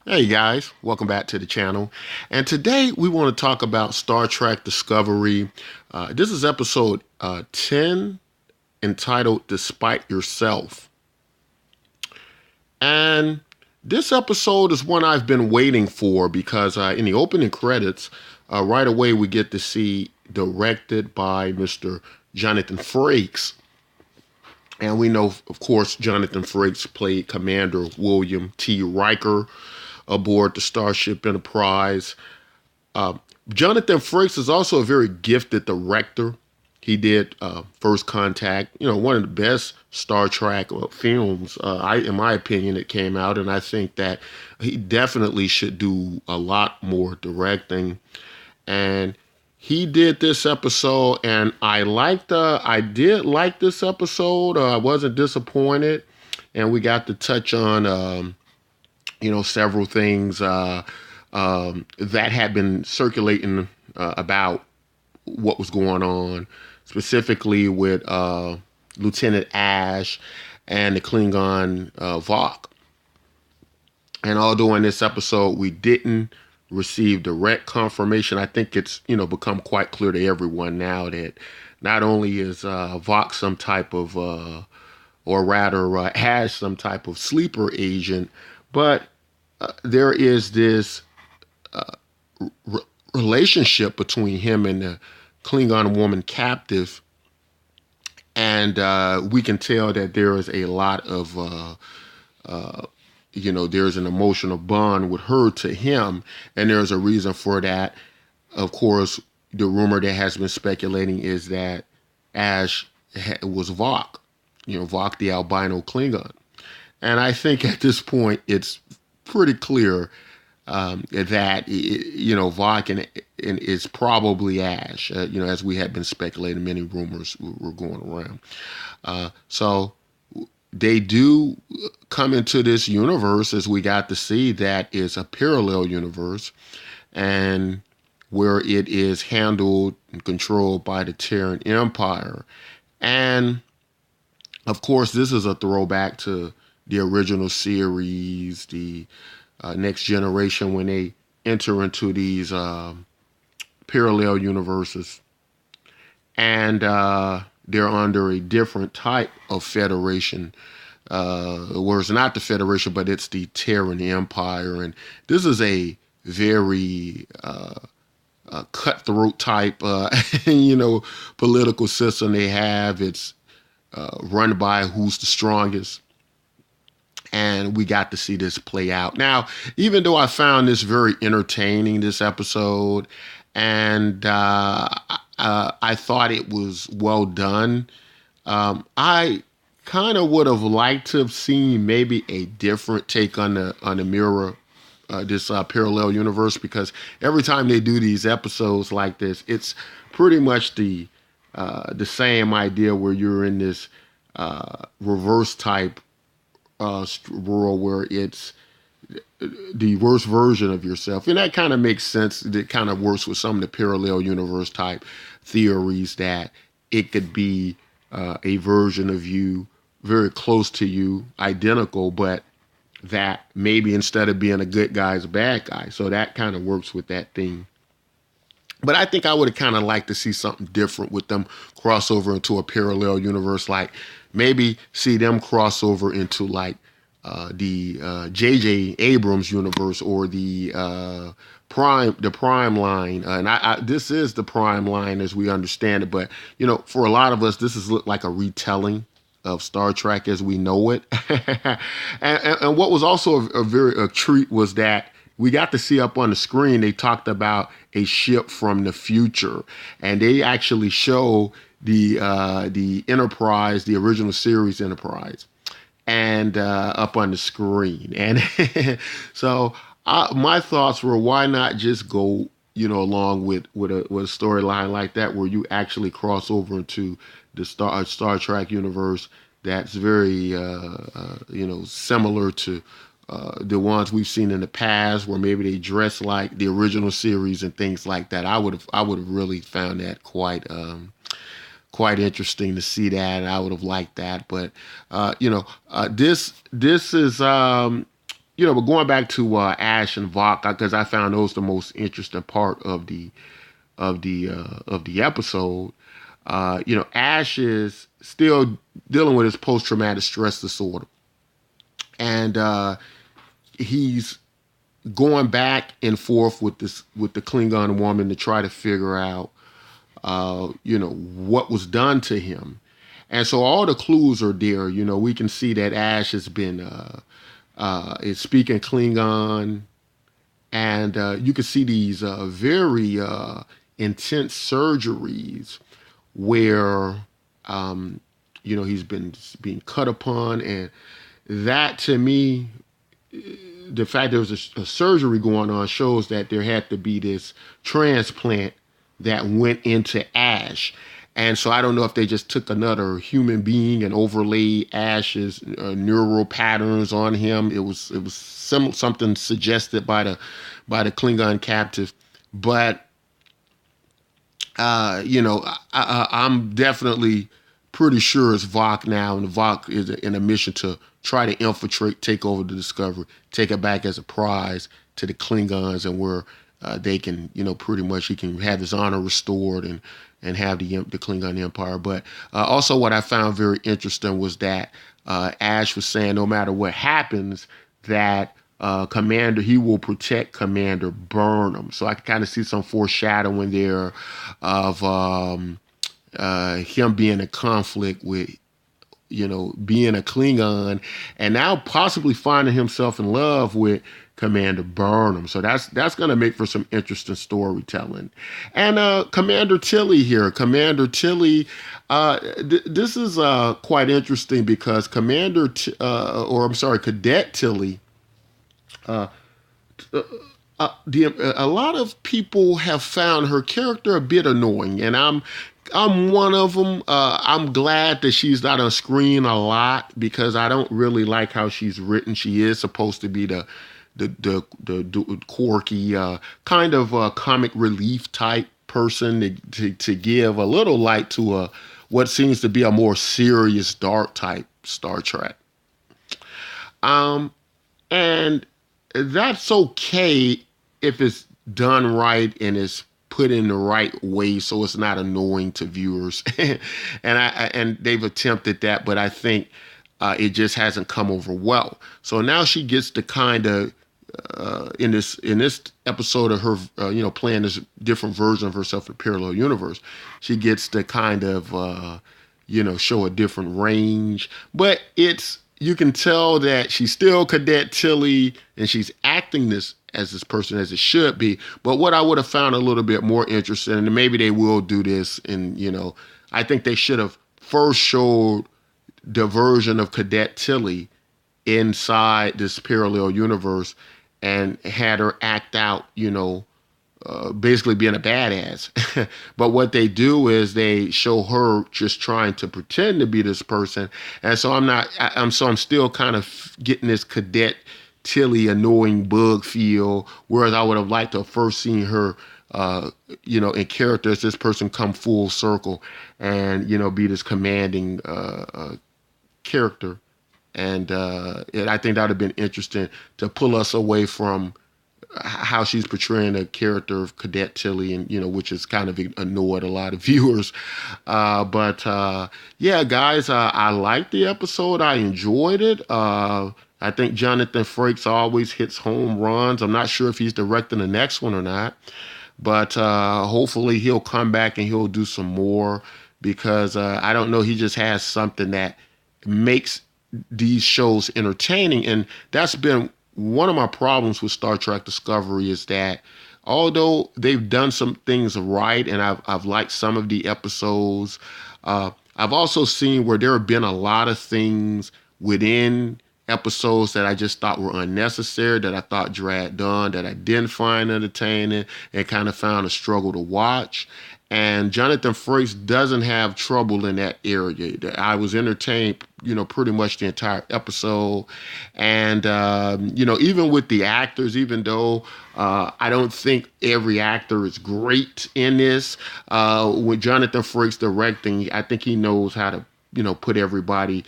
Hey guys, welcome back to the channel. And today we want to talk about Star Trek Discovery. This is episode 10 entitled Despite Yourself. And this episode is one I've been waiting for because in the opening credits, right away we get to see directed by Mr. Jonathan Frakes. And we know, of course, Jonathan Frakes played Commander William T. Riker aboard the Starship Enterprise. Uh, Jonathan Frakes is also a very gifted director. He did First Contact, one of the best Star Trek films, in my opinion, that came out. And I think that he definitely should do a lot more directing. And he did this episode, and I did like this episode. I wasn't disappointed, and we got to touch on, several things that had been circulating about what was going on, specifically with Lieutenant Ash and the Klingon Vok. And although in this episode we didn't receive direct confirmation, I think it's become quite clear to everyone now that not only is Vok some type of, or rather Ash some type of sleeper agent, but there is this relationship between him and the Klingon woman captive, and we can tell that there is a lot of there's an emotional bond with her to him, and there's a reason for that. Of course, the rumor that has been speculating is that Ash was Vok, Vok the albino Klingon. And I think at this point it's pretty clear that Vok and is probably Ash. As we had been speculating, many rumors were going around. So they do come into this universe, as we got to see, that is a parallel universe, and where it is handled and controlled by the Terran Empire. And of course, this is a throwback to the original series, the Next Generation, when they enter into these parallel universes, and they're under a different type of federation, where it's not the Federation, but it's the Terran Empire. And this is a very cutthroat type, political system they have. It's run by who's the strongest. And we got to see this play out. Now, even though I found this very entertaining, this episode, and I thought it was well done, I kind of would have liked to have seen maybe a different take on the mirror, this parallel universe, because every time they do these episodes like this, it's pretty much the same idea, where you're in this reverse type world where it's the worst version of yourself. And that kind of makes sense. It kind of works with some of the parallel universe type theories, that it could be a version of you very close to you, identical, but that maybe instead of being a good guy is a bad guy. So that kind of works with that theme. But I think I would have kind of liked to see something different with them cross over into a parallel universe, like maybe see them cross over into like the J.J. Abrams universe, or the Prime line. And this is the Prime line as we understand it. But, for a lot of us, this is like a retelling of Star Trek as we know it. and what was also a treat was that we got to see up on the screen, they talked about a ship from the future, and they actually show the Enterprise, the original series Enterprise, and up on the screen. And so my thoughts were, why not just go, along with a storyline like that, where you actually cross over into the Star Trek universe that's very similar to the ones we've seen in the past, where maybe they dress like the original series and things like that. I would have really found that quite interesting to see that, and I would have liked that. But this is but going back to Ash and Vok, because I found those the most interesting part of the episode. Ash is still dealing with his post traumatic stress disorder, and he's going back and forth with the Klingon woman to try to figure out, what was done to him. And so all the clues are there. We can see that Ash has been is speaking Klingon, and you can see these very intense surgeries where he's been being cut upon, and that to me, the fact there was a surgery going on shows that there had to be this transplant that went into Ash. And so I don't know if they just took another human being and overlaid Ash's neural patterns on him. It was something suggested by the Klingon captive, but I'm definitely pretty sure it's Vok now, and Vok is in a mission to try to infiltrate, take over the Discovery, take it back as a prize to the Klingons, and where they can, pretty much he can have his honor restored and have the Klingon Empire. But also, what I found very interesting was that Ash was saying, no matter what happens, that he will protect Commander Burnham. So I can kind of see some foreshadowing there of him being in conflict with, being a Klingon, and now possibly finding himself in love with Commander Burnham. So that's going to make for some interesting storytelling. And Commander Tilly here. Commander Tilly, this is quite interesting because Cadet Tilly, a lot of people have found her character a bit annoying, and I'm one of them. I'm glad that she's not on screen a lot because I don't really like how she's written. She is supposed to be the quirky kind of comic relief type person to give a little light to what seems to be a more serious, dark type Star Trek. And that's okay if it's done right and it's put in the right way so it's not annoying to viewers. and they've attempted that, but I think it just hasn't come over well. So now she gets to kind of in this episode of her playing this different version of herself in a parallel universe, she gets to kind of show a different range, but you can tell that she's still Cadet Tilly and she's acting this person as it should be. But what I would have found a little bit more interesting, and maybe they will do this, and I think they should have first showed the version of Cadet Tilly inside this parallel universe and had her act out, basically being a badass. But what they do is they show her just trying to pretend to be this person. And so I'm still kind of getting this Cadet Tilly annoying bug feel, whereas I would have liked to have first seen her, in character as this person come full circle and, be this commanding character. And I think that would have been interesting to pull us away from how she's portraying the character of Cadet Tilly, and which has kind of annoyed a lot of viewers. But yeah, guys, I liked the episode. I enjoyed it. I think Jonathan Frakes always hits home runs. I'm not sure if he's directing the next one or not, but hopefully he'll come back and he'll do some more because I don't know. He just has something that makes these shows entertaining, and that's been one of my problems with Star Trek Discovery is that although they've done some things right, and I've liked some of the episodes, I've also seen where there have been a lot of things within episodes that I just thought were unnecessary, that I thought dragged on, that I didn't find entertaining, and kind of found a struggle to watch. And Jonathan Frakes doesn't have trouble in that area. I was entertained, pretty much the entire episode. And, even with the actors, even though I don't think every actor is great in this, with Jonathan Frakes directing, I think he knows how to, put everybody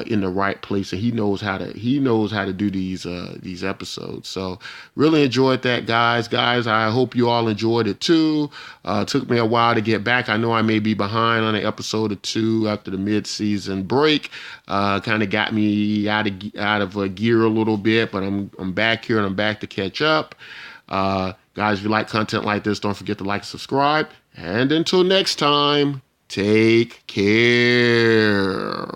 in the right place, and he knows how to do these episodes. So really enjoyed that, guys. I hope you all enjoyed it too. Took me a while to get back. I know I may be behind on an episode or two after the mid-season break. Kind of got me out of gear a little bit, but I'm back here and I'm back to catch up. Guys, if you like content like this, don't forget to like and subscribe. And until next time, take care.